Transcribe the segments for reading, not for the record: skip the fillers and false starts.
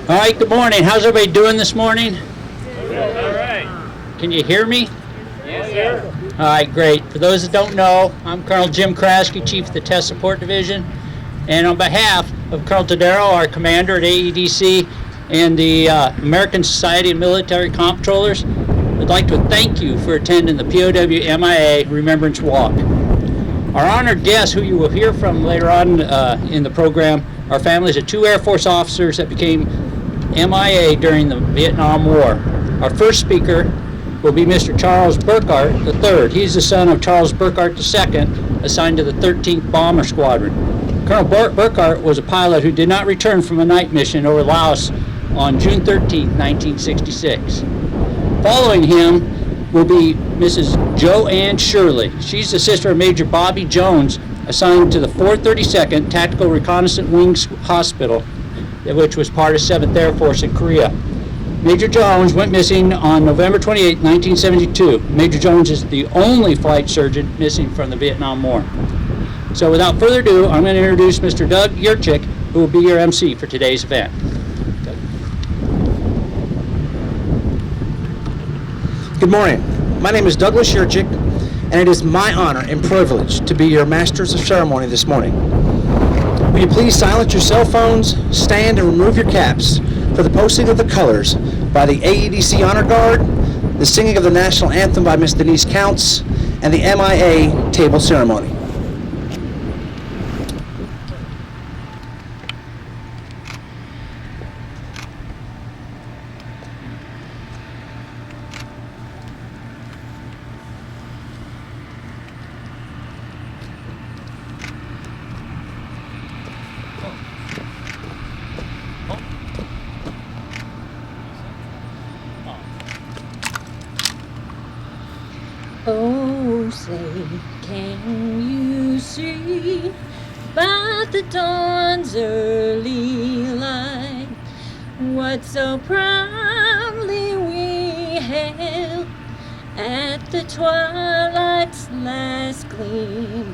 All right, good morning. How's everybody doing this morning? Good. All right. Can you hear me? Yes, sir. All right, great. For those that don't know, I'm Colonel Jim Kraske, Chief of the Test Support Division. And on behalf of Colonel Tadero, our commander at AEDC, and the American Society of Military Comptrollers, I'd like to thank you for attending the POWMIA Remembrance Walk. Our honored guests, who you will hear from later on in the program, are families of two Air Force officers that became MIA during the Vietnam War. Our first speaker will be Mr. Charles Burkhart III. He's the son of Charles Burkhart II, assigned to the 13th Bomber Squadron. Colonel Burkhart was a pilot who did not return from a night mission over Laos on June 13, 1966. Following him will be Mrs. Joanne Shirley. She's the sister of Major Bobby Jones, assigned to the 432nd Tactical Reconnaissance Wings Hospital, which was part of 7th Air Force in Korea. Major Jones went missing on November 28, 1972. Major Jones is the only flight surgeon missing from the Vietnam War. So without further ado, I'm going to introduce Mr. Doug Yurchik, who will be your MC for today's event. Good morning. My name is Douglas Yurchik, and it is my honor and privilege to be your Masters of Ceremony this morning. Will you please silence your cell phones, stand and remove your caps for the posting of the colors by the AEDC Honor Guard, the singing of the National Anthem by Miss Denise Counts, and the MIA Table Ceremony. Oh, say, can you see by the dawn's early light what so proudly we hailed at the twilight's last gleam,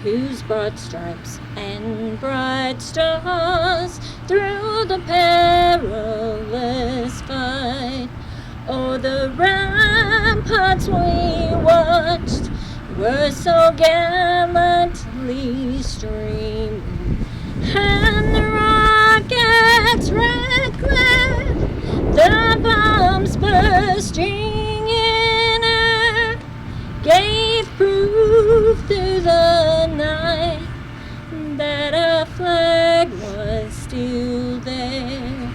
whose broad stripes and bright stars through the perilous fight o'er the ramparts we watched were so gallantly streaming, and the rockets' red glare, the bombs bursting in air, gave proof through the night that our flag was still there.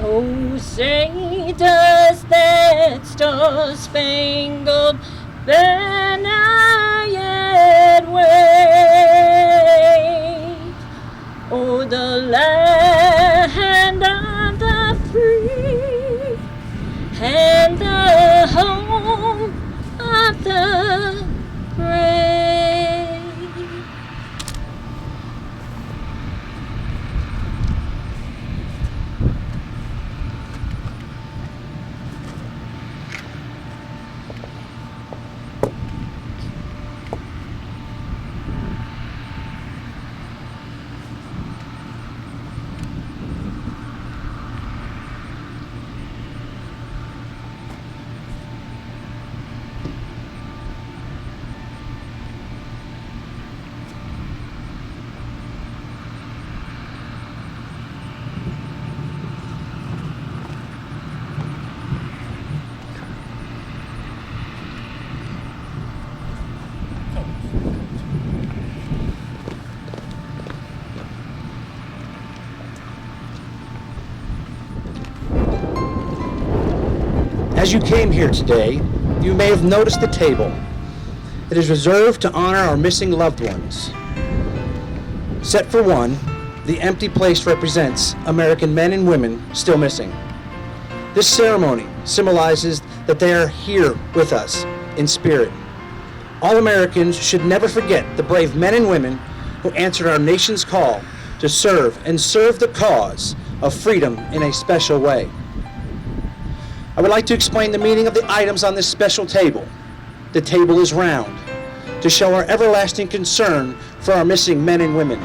Oh, say, does that star-spangled banner yet wave o'er the land of the free and the home of the brave? As you came here today, you may have noticed the table. It is reserved to honor our missing loved ones. Set for one, the empty place represents American men and women still missing. This ceremony symbolizes that they are here with us in spirit. All Americans should never forget the brave men and women who answered our nation's call to serve and serve the cause of freedom in a special way. I would like to explain the meaning of the items on this special table. The table is round, to show our everlasting concern for our missing men and women.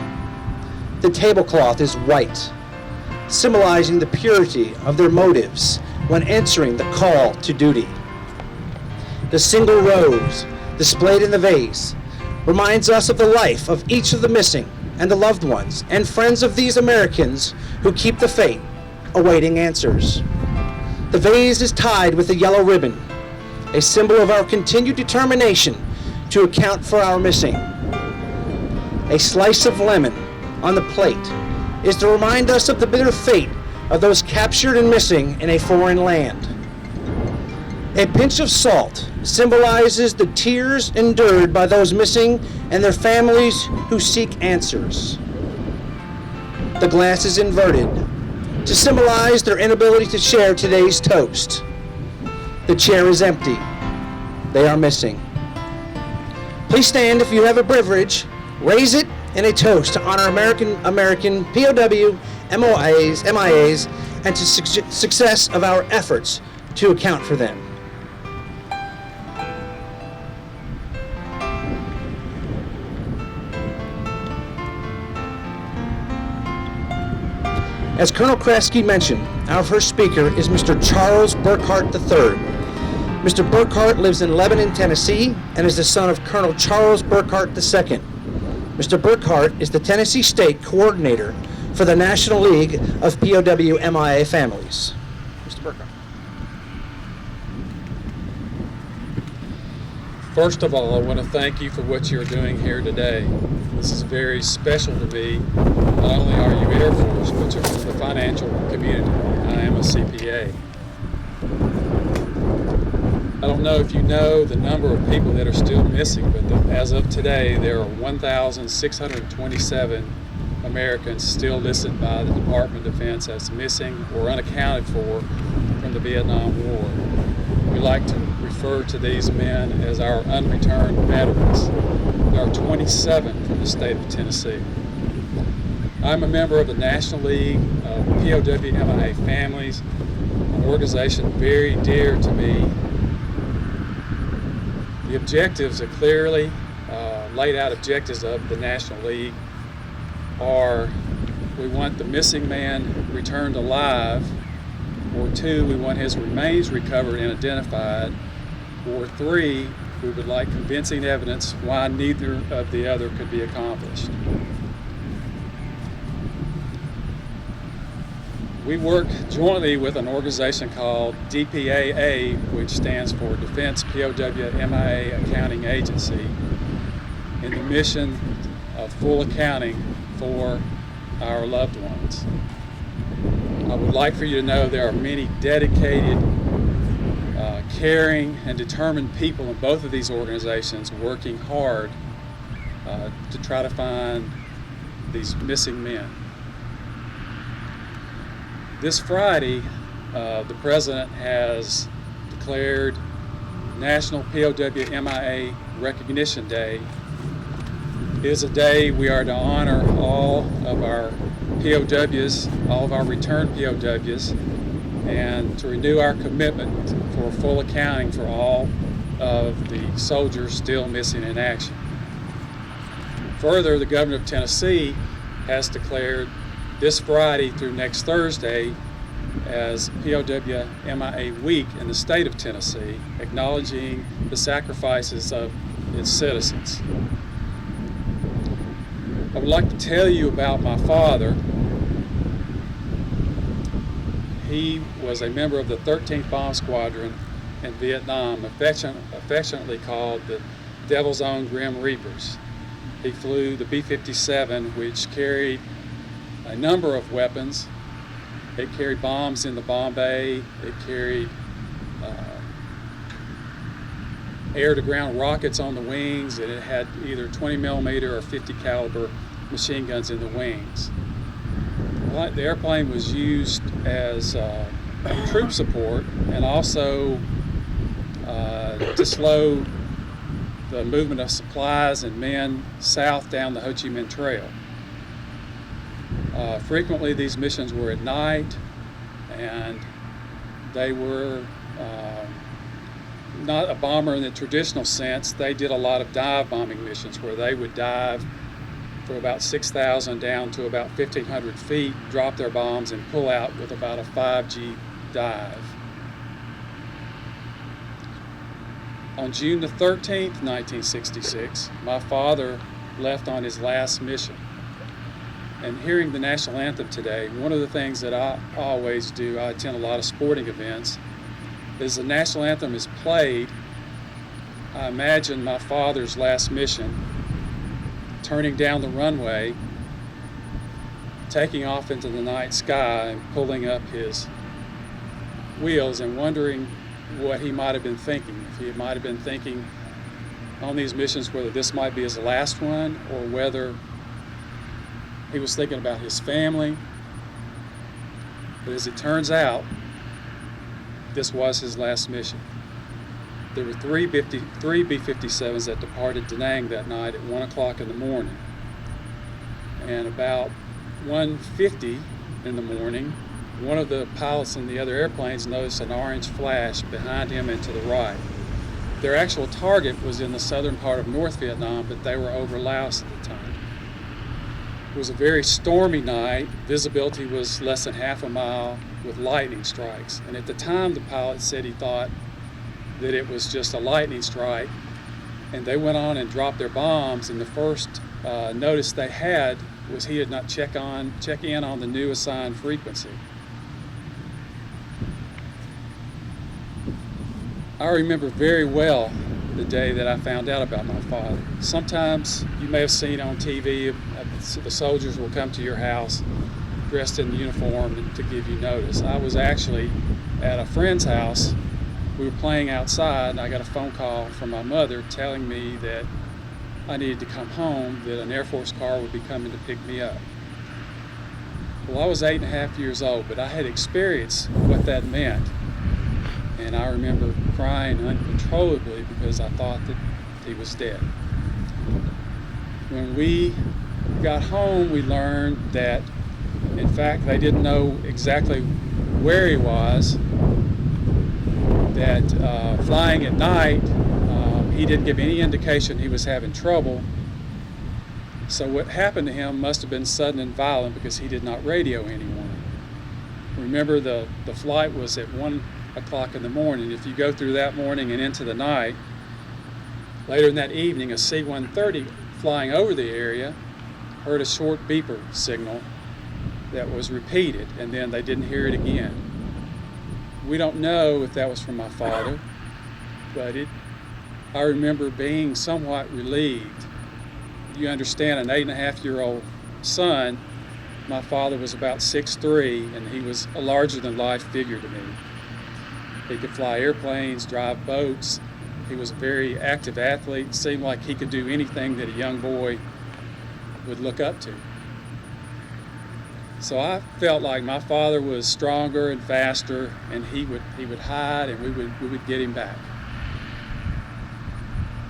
The tablecloth is white. symbolizing the purity of their motives when answering the call to duty. The single rose displayed in the vase reminds us of the life of each of the missing and the loved ones and friends of these Americans who keep the faith, awaiting answers. The vase is tied with a yellow ribbon, a symbol of our continued determination to account for our missing. A slice of lemon on the plate is to remind us of the bitter fate of those captured and missing in a foreign land. A pinch of salt symbolizes the tears endured by those missing and their families who seek answers. The glass is inverted to symbolize their inability to share today's toast. The chair is empty. They are missing. Please stand if you have a beverage, raise it in a toast to honor American POW, MIAs, and to success of our efforts to account for them. As Colonel Kraske mentioned, our first speaker is Mr. Charles Burkhart III. Mr. Burkhart lives in Lebanon, Tennessee, and is the son of Colonel Charles Burkhart II. Mr. Burkhart is the Tennessee State Coordinator for the National League of POW MIA Families. Mr. Burkhart. First of all, I want to thank you for what you're doing here today. This is very special to me. Not only are you Air Force, but you're from the financial community. I am a CPA. I don't know if you know the number of people that are still missing, but as of today, there are 1,627 Americans still listed by the Department of Defense as missing or unaccounted for from the Vietnam War. We like to refer to these men as our unreturned veterans. There are 27 from the state of Tennessee. I'm a member of the National League of POW MIA Families, an organization very dear to me. The objectives are clearly laid out objectives of the National League are: we want the missing man returned alive, or 2, we want his remains recovered and identified, or 3, we would like convincing evidence why neither of the other could be accomplished. We work jointly with an organization called DPAA, which stands for Defense POW MIA Accounting Agency, in the mission of full accounting for our loved ones. I would like for you to know there are many dedicated, caring, and determined people in both of these organizations working hard to try to find these missing men. This Friday, the President has declared National POW MIA Recognition Day. It is a day we are to honor all of our POWs, all of our returned POWs, and to renew our commitment for full accounting for all of the soldiers still missing in action. Further, the Governor of Tennessee has declared this Friday through next Thursday as POW MIA Week in the state of Tennessee, acknowledging the sacrifices of its citizens. I would like to tell you about my father. He was a member of the 13th Bomb Squadron in Vietnam, affectionately called the Devil's Own Grim Reapers. He flew the B-57, which carried a number of weapons. It carried bombs in the bomb bay. It carried air-to-ground rockets on the wings, and it had either 20 millimeter or 50 caliber machine guns in the wings. The airplane was used as troop support and also to slow the movement of supplies and men south down the Ho Chi Minh Trail. Frequently these missions were at night, and they were not a bomber in the traditional sense. They did a lot of dive bombing missions where they would dive from about 6,000 down to about 1,500 feet, drop their bombs, and pull out with about a 5G dive. On June the 13th, 1966, my father left on his last mission. And hearing the national anthem today, one of the things that I always do, I attend a lot of sporting events, is the national anthem is played. I imagine my father's last mission, turning down the runway, taking off into the night sky and pulling up his wheels and wondering what he might have been thinking. If he might have been thinking on these missions whether this might be his last one, or whether he was thinking about his family. But as it turns out, this was his last mission. There were three B-57s that departed Da Nang that night at 1 o'clock in the morning. And about 1:50 in the morning, one of the pilots in the other airplanes noticed an orange flash behind him and to the right. Their actual target was in the southern part of North Vietnam, but they were over Laos at the time. It was a very stormy night. Visibility was less than half a mile with lightning strikes. And at the time, the pilot said he thought that it was just a lightning strike. And they went on and dropped their bombs. And the first notice they had was he had not check in on the new assigned frequency. I remember very well the day that I found out about my father. Sometimes you may have seen on TV, the soldiers will come to your house dressed in uniform to give you notice. I was actually at a friend's house. We were playing outside, and I got a phone call from my mother telling me that I needed to come home, that an Air Force car would be coming to pick me up. Well, I was 8.5 years old, but I had experienced what that meant. And I remember crying uncontrollably because I thought that he was dead. When we got home, we learned that, in fact, they didn't know exactly where he was, that flying at night, he didn't give any indication he was having trouble. So what happened to him must have been sudden and violent because he did not radio anyone. Remember, the flight was at 1 o'clock in the morning. If you go through that morning and into the night, later in that evening, a C-130 flying over the area heard a short beeper signal that was repeated, and then they didn't hear it again. We don't know if that was from my father, but I remember being somewhat relieved. You understand, an 8.5-year-old son, my father was about 6'3", and he was a larger-than-life figure to me. He could fly airplanes, drive boats. He was a very active athlete. It seemed like he could do anything that a young boy would look up to. So I felt like my father was stronger and faster, and he would hide, and we would get him back.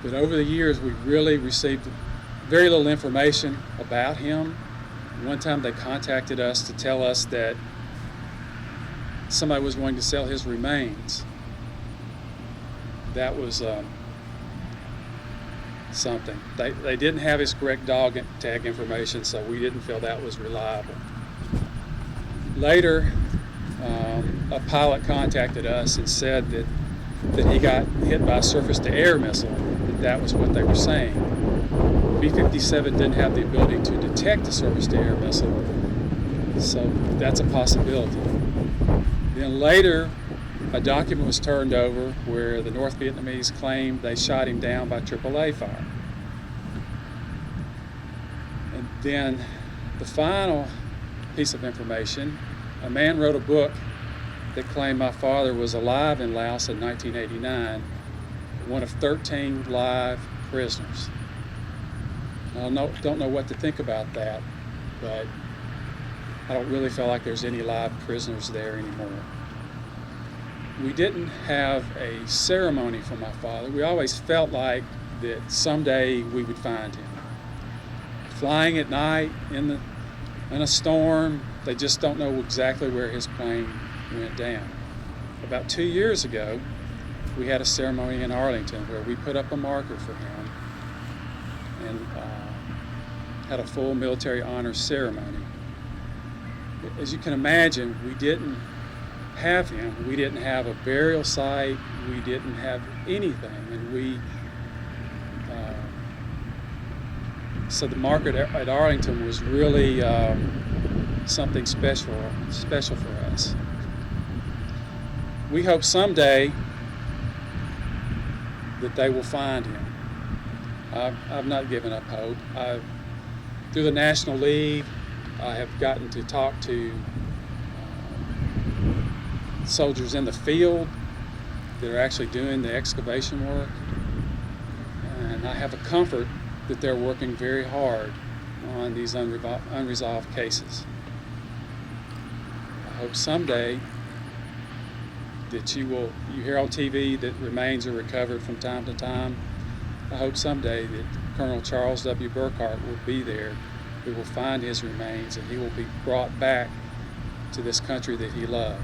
But over the years, we really received very little information about him. One time they contacted us to tell us that somebody was going to sell his remains. That was something. They didn't have his correct dog tag information, so we didn't feel that was reliable. Later, a pilot contacted us and said that he got hit by a surface-to-air missile. That was what they were saying. B-57 didn't have the ability to detect a surface-to-air missile, so that's a possibility. Then later, a document was turned over where the North Vietnamese claimed they shot him down by AAA fire. And then the final piece of information, a man wrote a book that claimed my father was alive in Laos in 1989, one of 13 live prisoners. I don't know what to think about that, but I don't really feel like there's any live prisoners there anymore. We didn't have a ceremony for my father. We always felt like that someday we would find him. Flying at night in a storm, they just don't know exactly where his plane went down. About 2 years ago, we had a ceremony in Arlington where we put up a marker for him. And had a full military honors ceremony. As you can imagine, we didn't have him. We didn't have a burial site. We didn't have anything, and so the market at Arlington was really something special for us. We hope someday that they will find him. I've not given up hope. Through the National League, I have gotten to talk to soldiers in the field that are actually doing the excavation work, and I have a comfort that they're working very hard on these unresolved cases. I hope someday that you hear on TV that remains are recovered from time to time. I hope someday that Colonel Charles W. Burkhart will be there. We will find his remains, and he will be brought back to this country that he loved.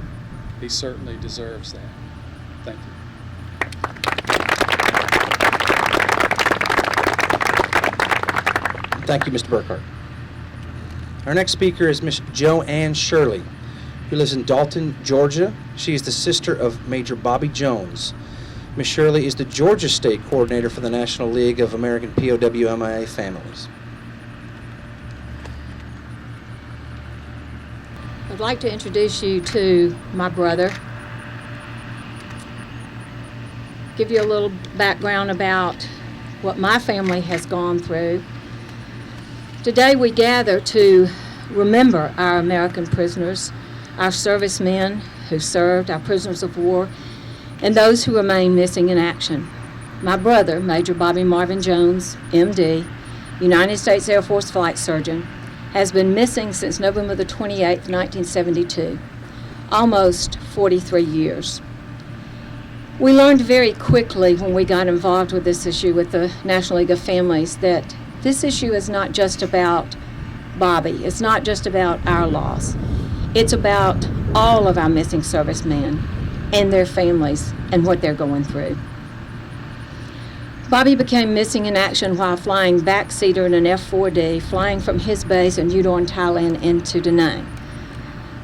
He certainly deserves that. Thank you. Thank you, Mr. Burkhart. Our next speaker is Miss Joanne Shirley, who lives in Dalton, Georgia. She is the sister of Major Bobby Jones. Miss Shirley is the Georgia State Coordinator for the National League of American POWMIA Families. I'd like to introduce you to my brother, give you a little background about what my family has gone through. Today we gather to remember our American prisoners, our servicemen who served, our prisoners of war, and those who remain missing in action. My brother, Major Bobby Marvin Jones, MD, United States Air Force flight surgeon, has been missing since November the 28th, 1972, almost 43 years. We learned very quickly when we got involved with this issue with the National League of Families that this issue is not just about Bobby. It's not just about our loss. It's about all of our missing servicemen and their families and what they're going through. Bobby became missing in action while flying backseater in an F-4D, flying from his base in Udon, Thailand into Da Nang.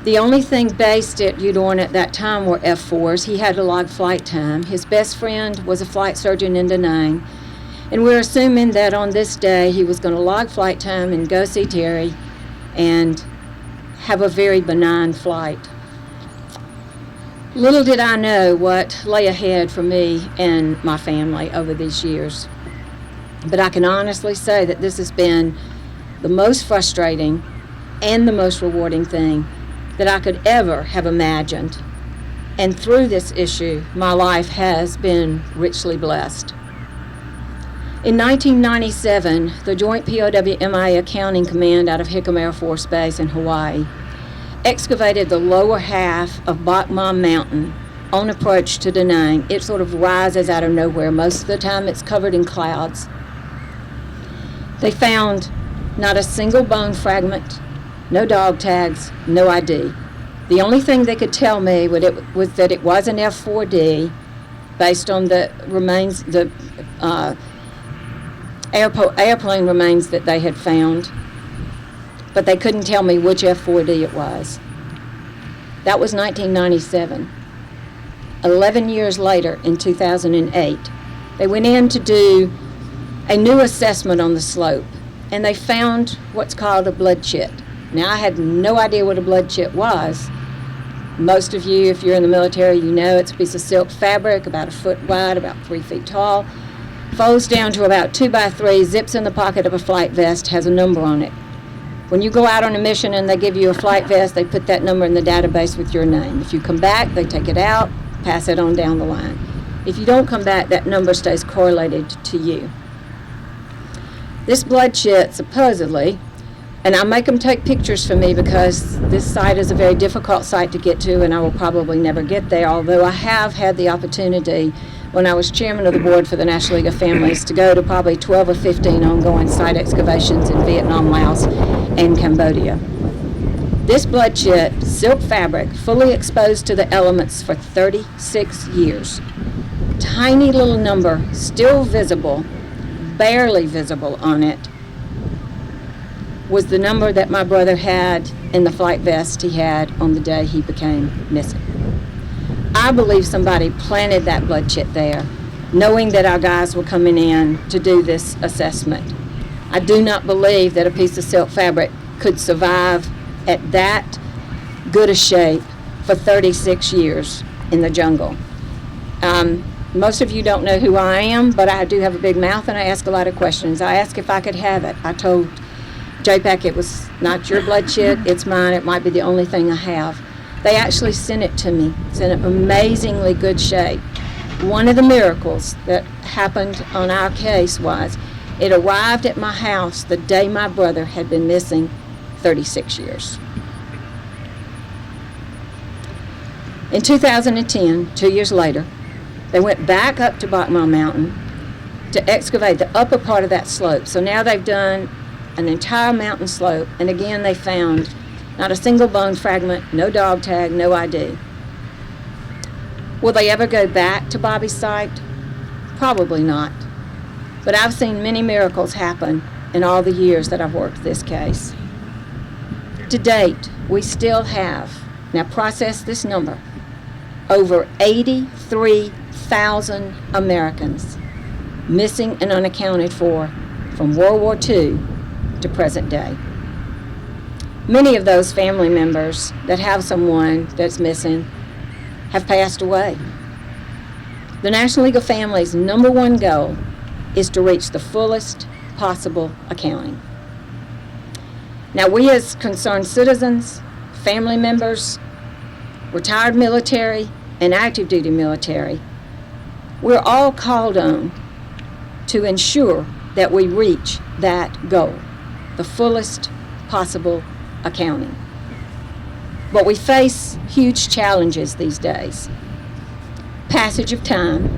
The only thing based at Udon at that time were F-4s. He had to log flight time. His best friend was a flight surgeon in Da Nang. And we're assuming that on this day he was going to log flight time and go see Terry and have a very benign flight. Little did I know what lay ahead for me and my family over these years. But I can honestly say that this has been the most frustrating and the most rewarding thing that I could ever have imagined. And through this issue, my life has been richly blessed. In 1997, the Joint POWMIA Accounting Command out of Hickam Air Force Base in Hawaii excavated the lower half of Bokma Mountain on approach to Da Nang. It sort of rises out of nowhere. Most of the time it's covered in clouds. They found not a single bone fragment, no dog tags, no ID. The only thing they could tell me was that it was an F-4D based on the remains, the airplane remains that they had found, but they couldn't tell me which F-4D it was. That was 1997. 11 years later, in 2008, they went in to do a new assessment on the slope, and they found what's called a blood chit. Now, I had no idea what a blood chit was. Most of you, if you're in the military, you know it's a piece of silk fabric, about a foot wide, about 3 feet tall, folds down to about 2 by 3, zips in the pocket of a flight vest, has a number on it. When you go out on a mission and they give you a flight vest, they put that number in the database with your name. If you come back, they take it out, pass it on down the line. If you don't come back, that number stays correlated to you. This blood chit, supposedly, and I make them take pictures for me because this site is a very difficult site to get to, and I will probably never get there, although I have had the opportunity when I was chairman of the board for the National League of Families to go to probably 12 or 15 ongoing site excavations in Vietnam, Laos, and Cambodia. This blood chit, silk fabric, fully exposed to the elements for 36 years. Tiny little number, still visible, barely visible on it. was the number that my brother had in the flight vest he had on the day he became missing. I believe somebody planted that blood chit there, knowing that our guys were coming in to do this assessment. I do not believe that a piece of silk fabric could survive at that good a shape for 36 years in the jungle. Most of you don't know who I am, but I do have a big mouth and I ask a lot of questions. I asked if I could have it. I told JPAC it was not your blood chit, it's mine. It might be the only thing I have. They actually sent it to me. It's in amazingly good shape. One of the miracles that happened on our case was it arrived at my house the day my brother had been missing 36 years. In 2010, 2 years later, they went back up to POWMIA Mountain to excavate the upper part of that slope. So now they've done an entire mountain slope, and again they found not a single bone fragment, no dog tag, no ID. Will they ever go back to Bobby's site? Probably not. But I've seen many miracles happen in all the years that I've worked this case. To date, we still have, now process this number, over 83,000 Americans missing and unaccounted for from World War II to present day. Many of those family members that have someone that's missing have passed away. The National League of Families' #1 goal is to reach the fullest possible accounting. Now, we as concerned citizens, family members, retired military, and active duty military, we're all called on to ensure that we reach that goal, the fullest possible accounting. But we face huge challenges these days. Passage of time.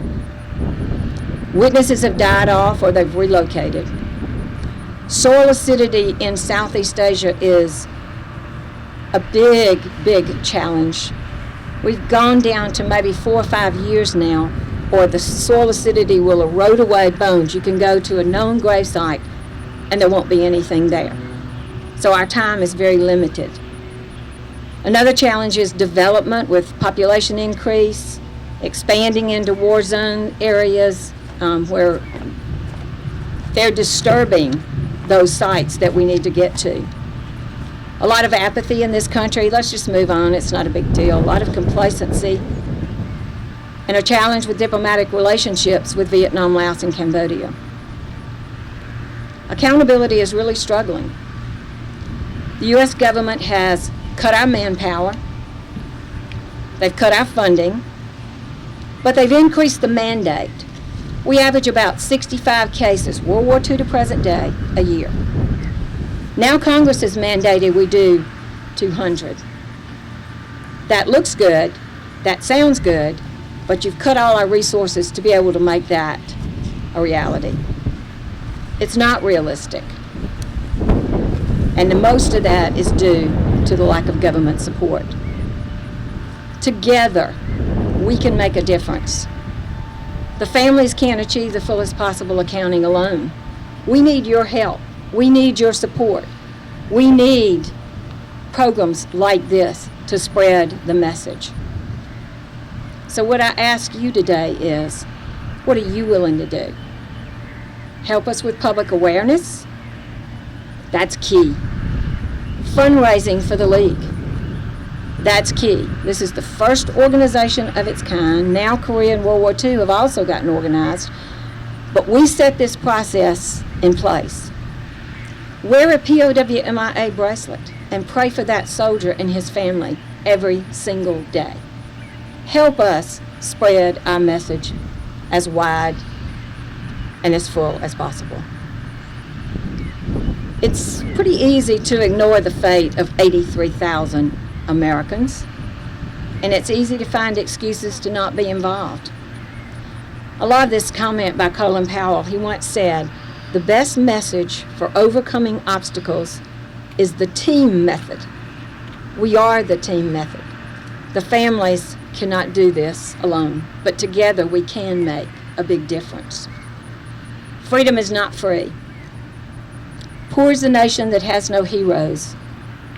Witnesses have died off or they've relocated. Soil acidity in Southeast Asia is a big, big challenge. We've gone down to maybe 4 or 5 years now, or the soil acidity will erode away bones. You can go to a known grave site and there won't be anything there. So our time is very limited. Another challenge is development with population increase, expanding into war zone areas where they're disturbing those sites that we need to get to. A lot of apathy in this country. Let's just move on. It's not a big deal. A lot of complacency. And a challenge with diplomatic relationships with Vietnam, Laos, and Cambodia. Accountability is really struggling. The U.S. government has cut our manpower. They've cut our funding. But they've increased the mandate. We average about 65 cases, World War II to present day, a year. Now Congress has mandated we do 200. That looks good, that sounds good, but you've cut all our resources to be able to make that a reality. It's not realistic. And the most of that is due to the lack of government support. Together, we can make a difference. The families can't achieve the fullest possible accounting alone. We need your help. We need your support. We need programs like this to spread the message. So what I ask you today is, what are you willing to do? Help us with public awareness? That's key. Fundraising for the League. That's key. This is the first organization of its kind. Now Korea and World War II have also gotten organized. But we set this process in place. Wear a POWMIA bracelet and pray for that soldier and his family every single day. Help us spread our message as wide and as full as possible. It's pretty easy to ignore the fate of 83,000 Americans, and it's easy to find excuses to not be involved. I love this comment by Colin Powell. He once said, "The best message for overcoming obstacles is the team method." We are the team method. The families cannot do this alone, but together we can make a big difference. Freedom is not free. Poor is the nation that has no heroes.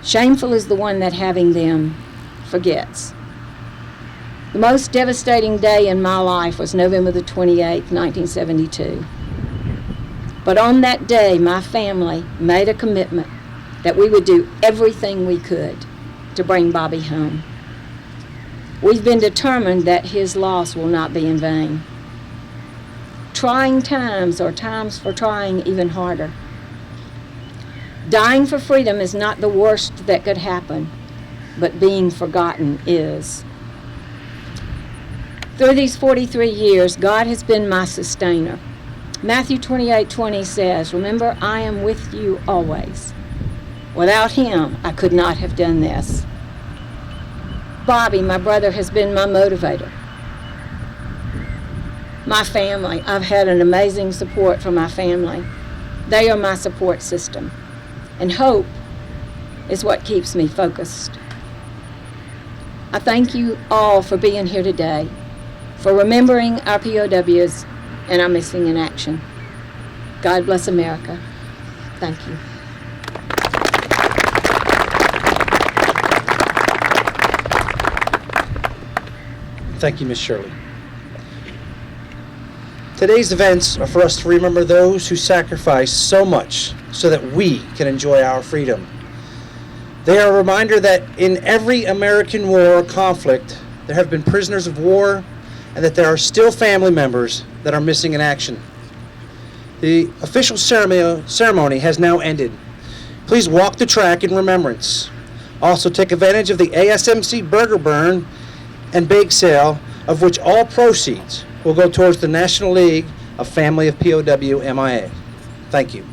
Shameful is the one that having them forgets. The most devastating day in my life was November the 28th, 1972. But on that day, my family made a commitment that we would do everything we could to bring Bobby home. We've been determined that his loss will not be in vain. Trying times are times for trying even harder. Dying for freedom is not the worst that could happen, but being forgotten is. Through these 43 years, God has been my sustainer. Matthew 28:20 says, "Remember, I am with you always." Without him, I could not have done this. Bobby, my brother, has been my motivator. My family, I've had an amazing support from my family. They are my support system. And hope is what keeps me focused. I thank you all for being here today, for remembering our POWs and our missing in action. God bless America. Thank you. Thank you, Ms. Shirley. Today's events are for us to remember those who sacrificed so much so that we can enjoy our freedom. They are a reminder that in every American war or conflict, there have been prisoners of war and that there are still family members that are missing in action. The official ceremony has now ended. Please walk the track in remembrance. Also take advantage of the ASMC Burger Burn and Bake Sale, of which all proceeds will go towards the National League of Family of POW MIA. Thank you.